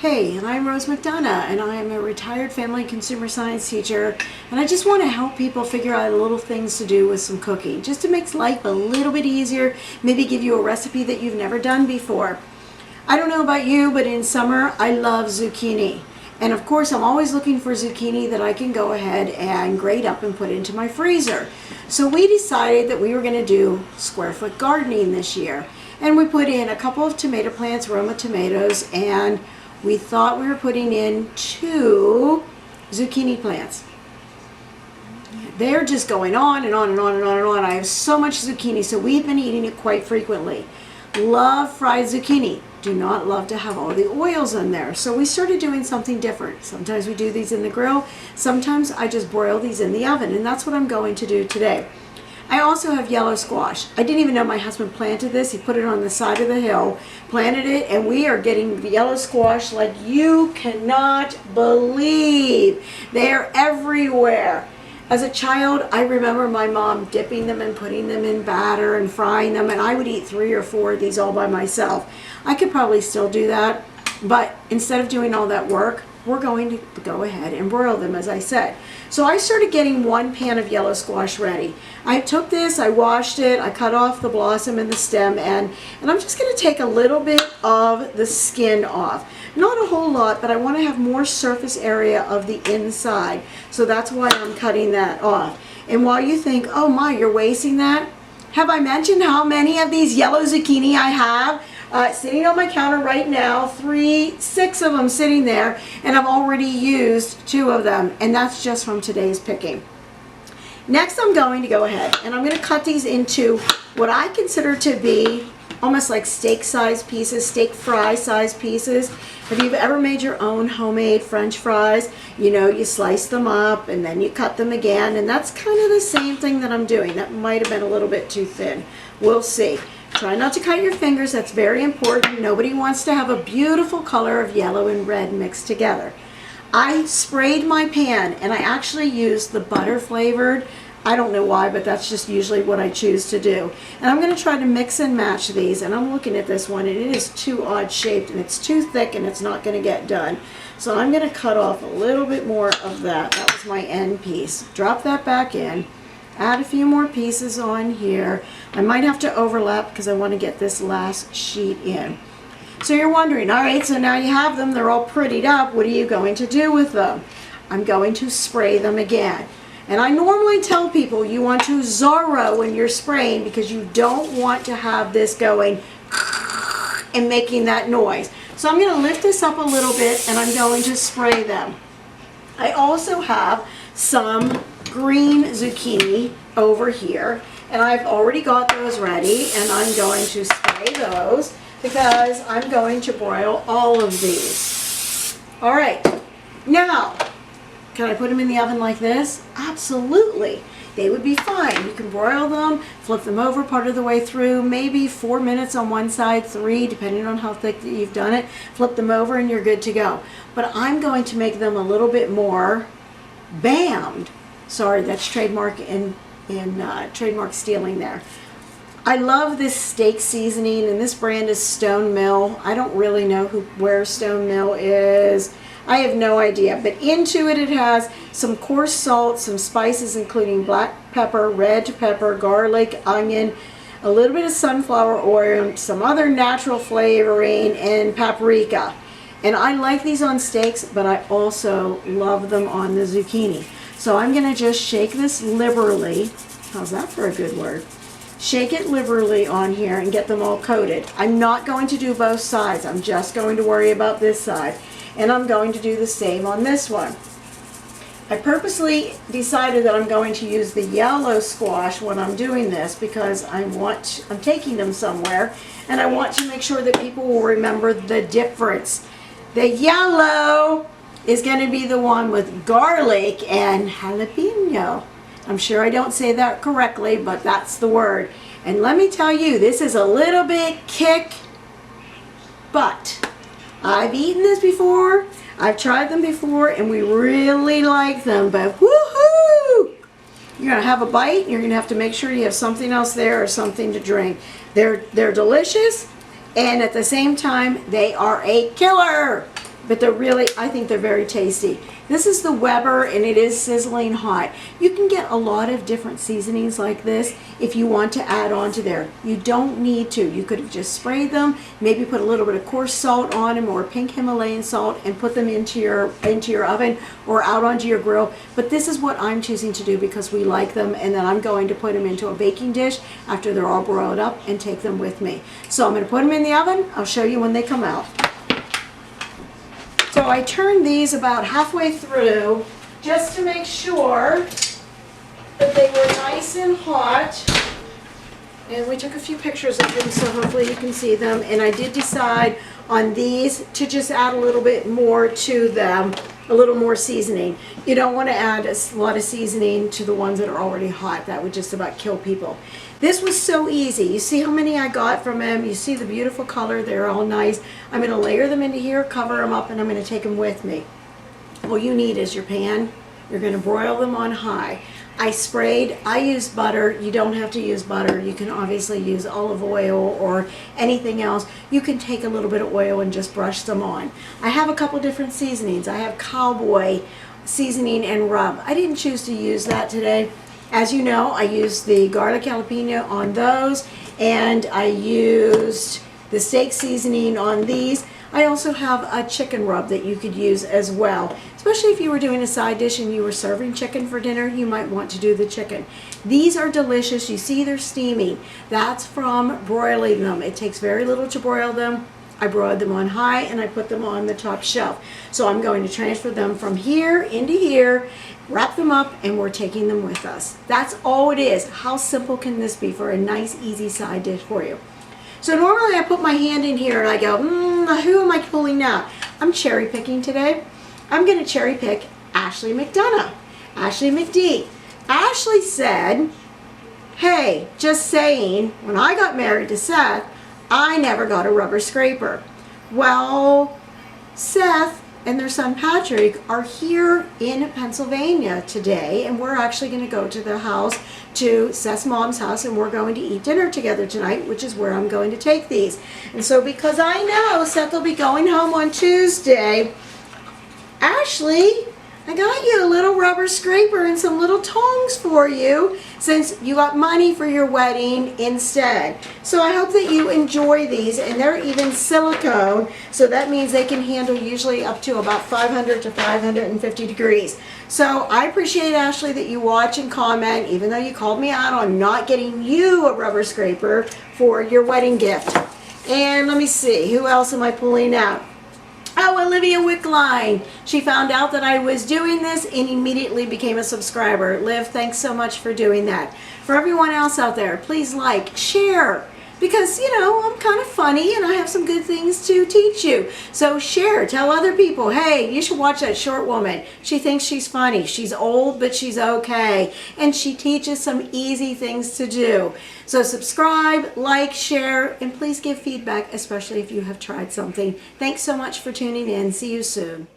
Hey, I'm Rose McDonough, and I am a retired family and consumer science teacher, and I just want to help people figure out little things to do with some cooking, just to make life a little bit easier, maybe give you a recipe that you've never done before. I don't know about you, but in summer, I love zucchini. And of course, I'm always looking for zucchini that I can go ahead and grate up and put into my freezer. So we decided that we were going to do square foot gardening this year. And we put in a couple of tomato plants, Roma tomatoes, and we thought we were putting in 2 zucchini plants. They're just going on and on and on and on and on. I have so much zucchini, so we've been eating it quite frequently. Love fried zucchini. Do not love to have all the oils in there. So we started doing something different. Sometimes we do these in the grill. Sometimes I just broil these in the oven, and that's what I'm going to do today. I also have yellow squash. I didn't even know my husband planted this. He put it on the side of the hill, planted it, and we are getting the yellow squash like you cannot believe. They are everywhere. As a child, I remember my mom dipping them and putting them in batter and frying them, and I would eat 3 or 4 of these all by myself. I could probably still do that, but instead of doing all that work, we're going to go ahead and broil them, as I said. So I started getting 1 pan of yellow squash ready. I took this, I washed it, I cut off the blossom and the stem, and I'm just going to take a little bit of the skin off. Not a whole lot, but I want to have more surface area of the inside. So that's why I'm cutting that off. And while you think, oh my, you're wasting that, have I mentioned how many of these yellow zucchini I have? Sitting on my counter right now, 6 of them sitting there, and I've already used 2 of them, and that's just from today's picking. Next, I'm going to go ahead and I'm going to cut these into what I consider to be almost like steak size pieces, steak fry size pieces. If you've ever made your own homemade French fries, you know, you slice them up and then you cut them again, and that's kind of the same thing that I'm doing. That might have been a little bit too thin. We'll see. Try not to cut your fingers, that's very important. Nobody wants to have a beautiful color of yellow and red mixed together. I sprayed my pan, and I actually used the butter flavored. I don't know why, but that's just usually what I choose to do. And I'm going to try to mix and match these, and I'm looking at this one, and it is too odd shaped, and it's too thick, and it's not going to get done. So I'm going to cut off a little bit more of that. That was my end piece. Drop that back in. Add a few more pieces on here. I might have to overlap because I want to get this last sheet in. So you're wondering, all right, so now you have them, they're all prettied up. What are you going to do with them? I'm going to spray them again. And I normally tell people you want to Zorro when you're spraying because you don't want to have this going and making that noise. So I'm going to lift this up a little bit and I'm going to spray them. I also have some green zucchini over here, and I've already got those ready, and I'm going to spray those because I'm going to broil all of these. All right, now, can I put them in the oven like this? Absolutely. They would be fine. You can broil them, flip them over part of the way through, maybe 4 minutes on one side, 3, depending on how thick that you've done it. Flip them over and you're good to go. But I'm going to make them a little bit more bammed. Sorry, that's trademark trademark stealing there. I love this steak seasoning, and this brand is Stone Mill. I don't really know where Stone Mill is. I have no idea, but into it has some coarse salt, some spices including black pepper, red pepper, garlic, onion, a little bit of sunflower oil, some other natural flavoring, and paprika. And I like these on steaks, but I also love them on the zucchini. So I'm going to just shake this liberally. How's that for a good word? Shake it liberally on here and get them all coated. I'm not going to do both sides. I'm just going to worry about this side. And I'm going to do the same on this one. I purposely decided that I'm going to use the yellow squash when I'm doing this because I'm taking them somewhere, and I want to make sure that people will remember the difference. The yellow is going to be the one with garlic and jalapeno. I'm sure I don't say that correctly, but that's the word. And let me tell you, this is a little bit kick butt. I've eaten this before, I've tried them before, and we really like them, but woohoo! You're going to have a bite, and you're going to have to make sure you have something else there or something to drink. They're delicious, and at the same time, they are a killer. but they're really, I think they're very tasty. This is the Weber, and it is sizzling hot. You can get a lot of different seasonings like this if you want to add on to there. You don't need to. You could have just sprayed them, maybe put a little bit of coarse salt on them or pink Himalayan salt and put them into your oven or out onto your grill. But this is what I'm choosing to do because we like them, and then I'm going to put them into a baking dish after they're all broiled up and take them with me. So I'm going to put them in the oven. I'll show you when they come out. So I turned these about halfway through just to make sure that they were nice and hot. And we took a few pictures of them, so hopefully you can see them. And I did decide on these to just add a little bit more to them, a little more seasoning. You don't want to add a lot of seasoning to the ones that are already hot. That would just about kill people. This was so easy. You see how many I got from them. You see the beautiful color. They're all nice. I'm going to layer them into here, cover them up, and I'm going to take them with me. All you need is your pan. You're going to broil them on high. I used butter. You don't have to use butter. You can obviously use olive oil or anything else. You can take a little bit of oil and just brush them on. I have a couple different seasonings. I have cowboy seasoning and rub. I didn't choose to use that today. As you know, I used the garlic jalapeno on those, and I used the steak seasoning on these. I also have a chicken rub that you could use as well. Especially if you were doing a side dish and you were serving chicken for dinner, you might want to do the chicken. These are delicious. You see they're steaming. That's from broiling them. It takes very little to broil them. I broiled them on high and I put them on the top shelf. So I'm going to transfer them from here into here, wrap them up, and we're taking them with us. That's all it is. How simple can this be for a nice, easy side dish for you? So normally I put my hand in here and I go, who am I pulling out? I'm cherry picking today. I'm going to cherry pick Ashley McDonough, Ashley McD. Ashley said, hey, just saying, when I got married to Seth, I never got a rubber scraper. Well, Seth and their son Patrick are here in Pennsylvania today, and we're actually going to go to their house, to Seth's mom's house, and we're going to eat dinner together tonight, which is where I'm going to take these. And so because I know Seth will be going home on Tuesday, Ashley, I got you a little rubber scraper and some little tongs for you since you got money for your wedding instead. So I hope that you enjoy these, and they're even silicone, so that means they can handle usually up to about 500 to 550 degrees. So I appreciate, Ashley, that you watch and comment, even though you called me out on not getting you a rubber scraper for your wedding gift. And let me see, who else am I pulling out? Oh, Olivia Wickline. She found out that I was doing this and immediately became a subscriber. Liv, thanks so much for doing that. For everyone else out there, please like, share, because, you know, I'm kind of funny and I have some good things to teach you. So share, tell other people, hey, you should watch that short woman. She thinks she's funny. She's old, but she's okay. And she teaches some easy things to do. So subscribe, like, share, and please give feedback, especially if you have tried something. Thanks so much for tuning in. See you soon.